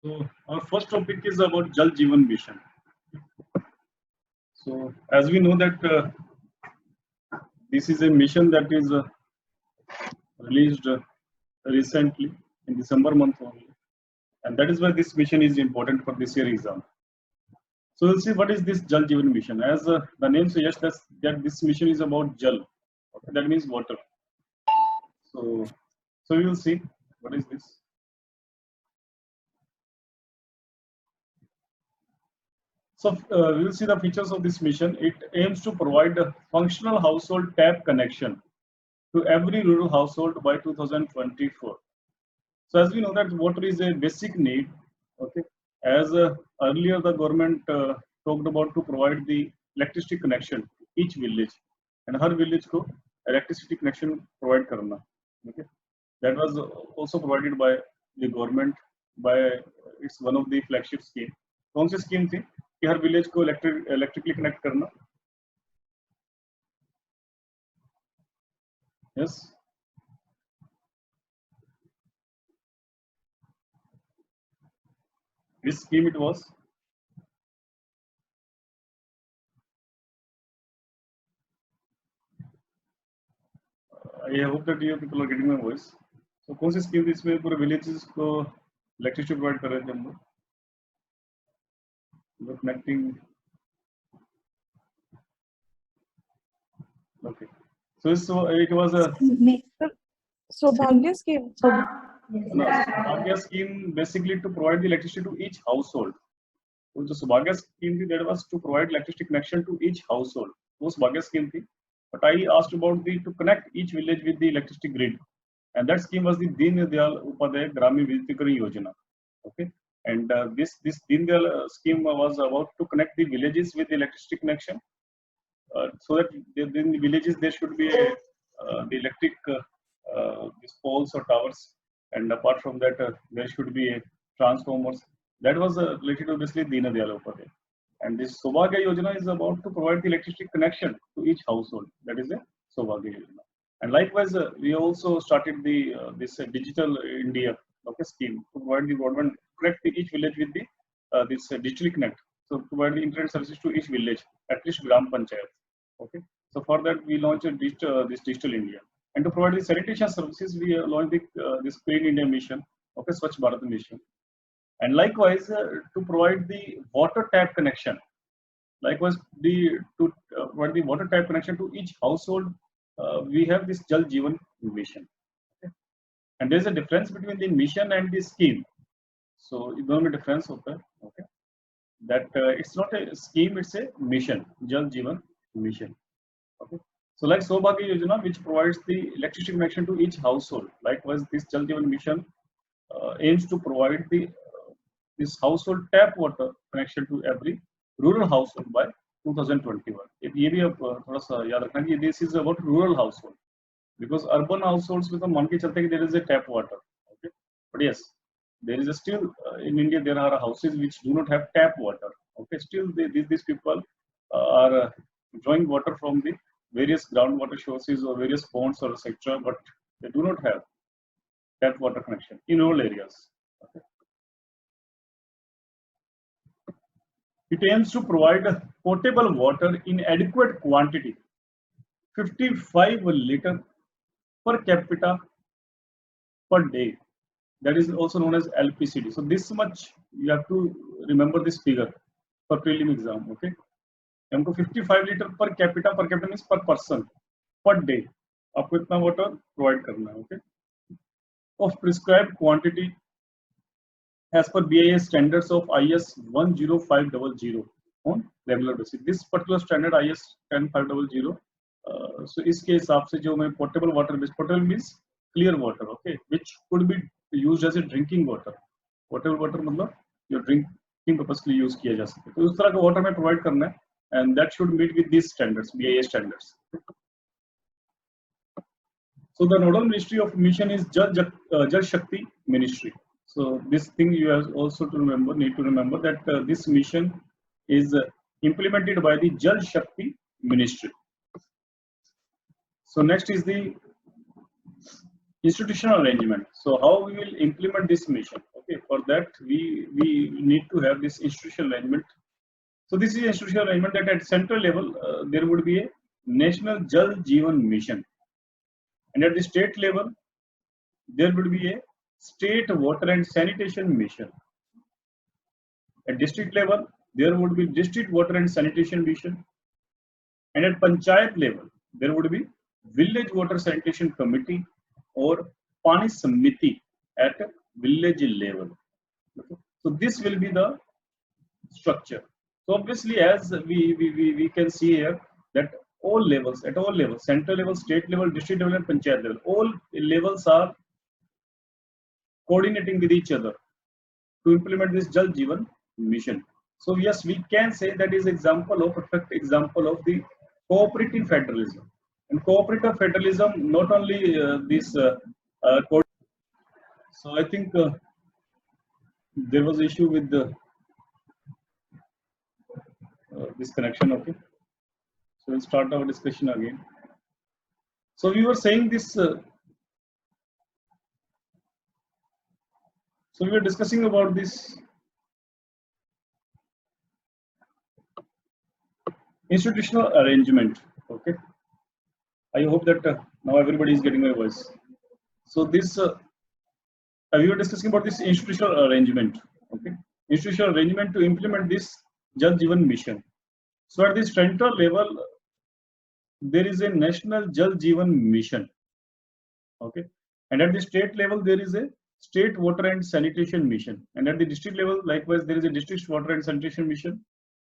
So our first topic is about Jal Jeevan Mission. So as we know that this is a mission that is released recently in December month only, and that is why this mission is important for this year exam. So we'll see what is this Jal Jeevan Mission. As the name suggests that this mission is about Jal. Okay, that means water. So we will see what is this. So we will see the features of this mission. It aims to provide a functional household tap connection to every rural household by 2024. So as we know that water is a basic need, okay. As earlier the government talked about to provide the electricity connection to each village, and her village को electricity connection provide करना, okay. That was also provided by the government by it's one of the flagship scheme. कौन सी scheme थी कि हर village को electrically connect करना? Yes. Which scheme it was? I hope that you people are getting my voice. So कौन सी scheme इसमें पूरे villages को electricity provide कर रहे थे हम लोग connecting. Okay. So it was a Saubhagya scheme. Saubhagya scheme basically to provide the electricity to each household. So the Saubhagya scheme that was to provide electricity connection to each household. वो Saubhagya scheme थी. But I asked about the to connect each village with the electricity grid, and that scheme was the Deen Dayal Upadhyay Gramin Vidyutikरण Yojana. Okay, and this Deen Dayal scheme was about to connect the villages with the electricity connection, so that in the villages there should be the electric these poles or towers, and apart from that there should be a transformers. That was related to obviously Deen Dayal Upadhyay. And this Saubhagya Yojana is about to provide the electricity connection to each household. That is a Saubhagya Yojana. And likewise, we also started the this Digital India scheme to provide the broadband connect each village with the this digitally connect. So provide the internet services to each village, at least Gram Panchayat. Okay. So for that we launched this Digital India. And to provide the sanitation services, we launched this Clean India mission, okay, Swachh Bharat mission. And likewise, to provide the water tap connection, likewise to provide the water tap connection to each household, we have this Jal Jeevan mission. Okay? And there is a difference between the mission and the scheme. So दोनों में difference होता है, okay? That it's not a scheme, it's a mission, Jal Jeevan mission. Okay. So like Saubhagya Yojana, which provides the electricity connection to each household. Likewise, this Jal Jeevan mission aims to provide the this household tap water connection to every rural household by 2021. ये भी आप थोड़ा सा याद रखना कि this is about rural household, because urban households में तो मान के चलते कि there is a tap water, okay? But yes, there is still in India there are houses which do not have tap water, okay? Still these people are drawing water from the various groundwater sources or various ponds or etc., but they do not have tap water connection in rural areas. Okay? It aims to provide potable water in adequate quantity, 55 liter per capita per day. That is also known as LPCD. So this much you have to remember this figure for prelim exam. Okay, हमको 55 liter per capita means per person per day. आपको इतना water provide करना है. Okay, of prescribed quantity as per BIS standards of IS 10500 on regular basis. This particular standard IS 10500, so इसके हिसाब से जो मैं potable water means clear water, okay, which could be used as a drinking water. Potable water मतलब जो drinking purpose के लिए use किया जा सके. तो उस तरह का water में provide करना है, and that should meet with these standards, BIS standards. So the nodal ministry of mission is Jal Shakti Ministry. So this thing you have also to remember, need to remember that this mission is implemented by the Jal Shakti Ministry. So next is the institutional arrangement. So how we will implement this mission? Okay, for that we need to have this institutional arrangement. So this is institutional arrangement that at central level there would be a National Jal Jeevan Mission, and at the state level there would be a State Water and Sanitation Mission. At district level there would be District Water and Sanitation Mission, and at Panchayat level there would be Village Water Sanitation Committee or Pani Samiti at village level. Okay. So this will be the structure. So obviously, as we can see here that all levels, at all levels, central level, state level, district level, and panchayat level, all levels are coordinating with each other to implement this Jal Jeevan Mission. So yes, we can say that is example of perfect example of the cooperative federalism. And cooperative federalism, not only so I think there was issue with the this connection. Okay, so we'll start our discussion again. So we were saying this. So we were discussing about this institutional arrangement. Okay, I hope that now everybody is getting my voice. So this we were discussing about this institutional arrangement. Okay, institutional arrangement to implement this Jal Jeevan Mission. So at the central level, there is a National Jal Jeevan Mission. Okay, and at the state level, there is a State Water and Sanitation Mission, and at the district level, likewise, there is a District Water and Sanitation Mission,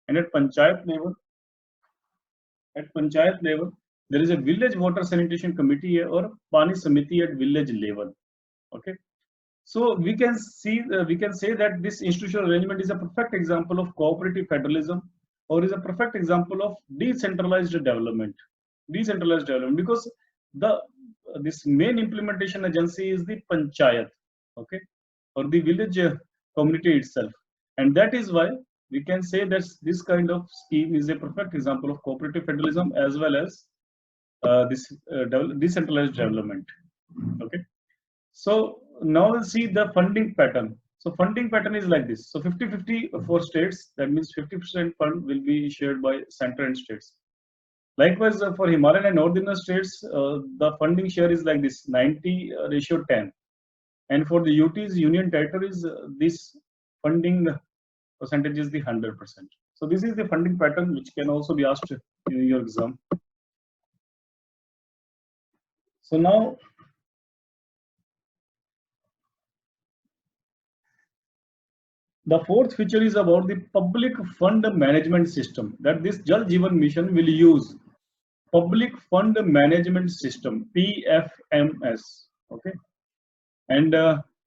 and at Panchayat level, there is a Village Water Sanitation Committee or Pani Samiti at village level. Okay, so we can see we can say that this institutional arrangement is a perfect example of cooperative federalism, or is a perfect example of decentralized development. Decentralized development, because the this main implementation agency is the panchayat, okay, or the village community itself, and that is why we can say that this kind of scheme is a perfect example of cooperative federalism as well as this decentralized development. Okay, so now we'll see the funding pattern. So funding pattern is like this. So 50-50 for states, that means 50% fund will be shared by center and states. Likewise, for Himalayan and northern states, the funding share is like this, 90:10. And for the UTs, union territories, this funding percentage is the 100%. So this is the funding pattern which can also be asked in your exam. So now, the fourth feature is about the public fund management system, that this Jal Jeevan Mission will use public fund management system, PFMS. Okay, and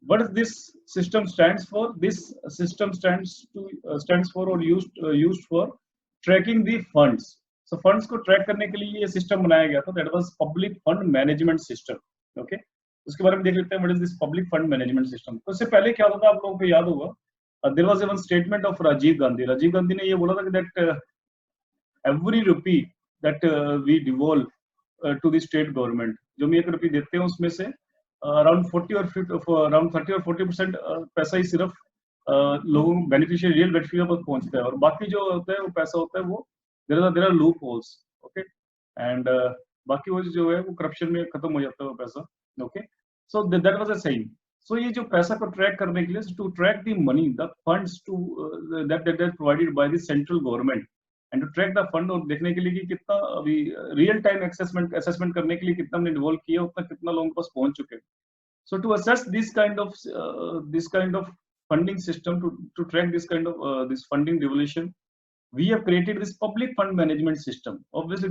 what this system stands for? This system stands for or used for tracking the funds. So funds को track करने के लिए ये system बनाया गया था. That was public fund management system. Okay, उसके बारे में देख लेते हैं. What is this public fund management system? तो इससे पहले क्या होता था, आप लोगों को याद होगा. There was one statement of Rajiv Gandhi. Rajiv Gandhi ने ये बोला था that every rupee that we devolve to the state government, जो हम 1 रुपये देते हैं उसमें से around 40 or around 30 or 40% पैसा ही सिर्फ लोगों को बेनिफिशियरी रियल बेनिफिशियरी तक पहुंचता है, और बाकी जो होता है वो पैसा होता है वो there are loopholes. Okay, and बाकी वो जो है वो करप्शन में खत्म हो जाता है वो पैसा. Okay, so that was a saying. So ये जो पैसा को ट्रैक करने के लिए, to track the money, the funds to that provided by the central government, and to track the fund, और देखने के लिए कि कितना अभी रियल टाइम असेसमेंट करने के लिए कितना हमने इन्वॉल्व किया, उतना कितना लोगों के पास पहुंच चुके हैं. So to assess this kind of funding system, to track this kind of this funding devolution, we have created this public fund management system. Obviously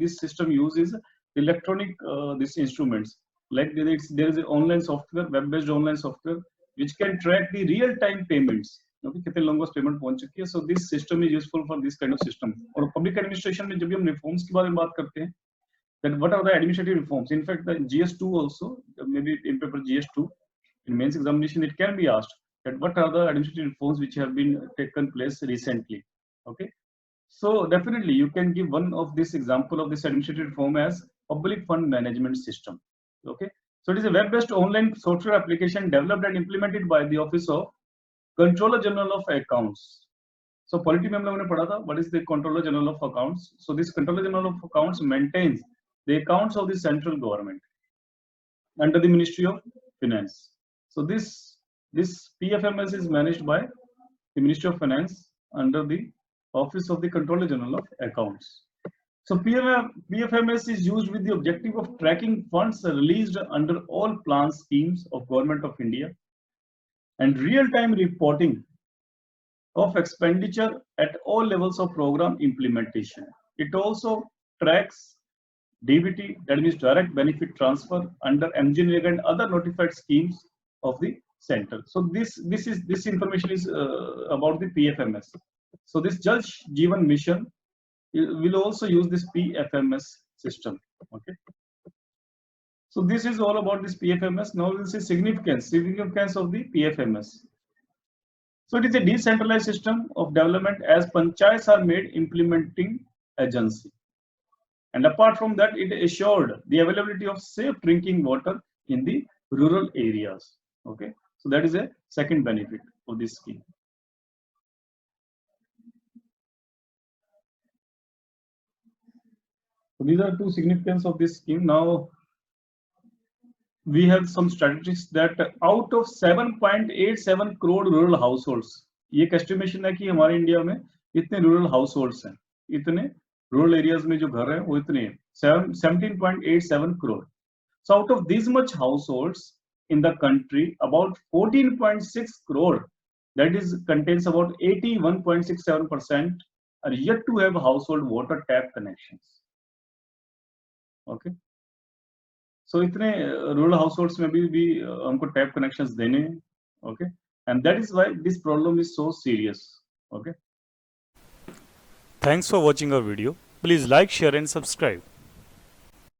this system uses electronic these instruments, like there is an online software, web based online software, which can track the real time payments. Okay, कितने लोगों को payment पहुंच चुकी है. So this system is useful for this kind of system. और public administration में जब भी हम रिफॉर्म्स के बारे में बात करते हैं, that what are the administrative reforms? In fact, the GS2 also, maybe in paper GS2 in mains examination, it can be asked that what are the administrative reforms which have been taken place recently. Okay, so definitely you can give one of this example of this administrative reform as public fund management system. Okay, So it is a web-based online software application developed and implemented by the Office of Controller General of Accounts. So polity में हम लोगों ने पढ़ा था, what is the Controller General of Accounts? So this Controller General of Accounts maintains the accounts of the central government under the Ministry of Finance. So this PFMS is managed by the Ministry of Finance under the Office of the Controller General of Accounts. So PFMS is used with the objective of tracking funds released under all plan schemes of Government of India and real-time reporting of expenditure at all levels of program implementation. It also tracks DBT, that means direct benefit transfer, under MGNREGA and other notified schemes of the center. So this information is about the PFMS. So this Jal Jeevan Mission will also use this PFMS system. Okay. So this is all about this PFMS. Now we'll see significance of the PFMS. So it is a decentralized system of development as panchayats are made implementing agency. And apart from that, it assured the availability of safe drinking water in the rural areas. Okay, so that is a second benefit of this scheme. So these are two significance of this scheme. Now we have some statistics that out of 7.87 crore rural households, ये एक estimation है कि हमारे India में इतने rural households हैं, इतने rural areas में जो घर हैं वो इतने 17.87 crore. So out of these much households in the country, about 14.6 crore, that is contains about 81.67%, are yet to have household water tap connections. Okay. So इतने rural households में भी हमको tap connections देने हैं. Okay. And that is why this problem is so serious. Okay. Thanks for watching our video. Please like, share and subscribe.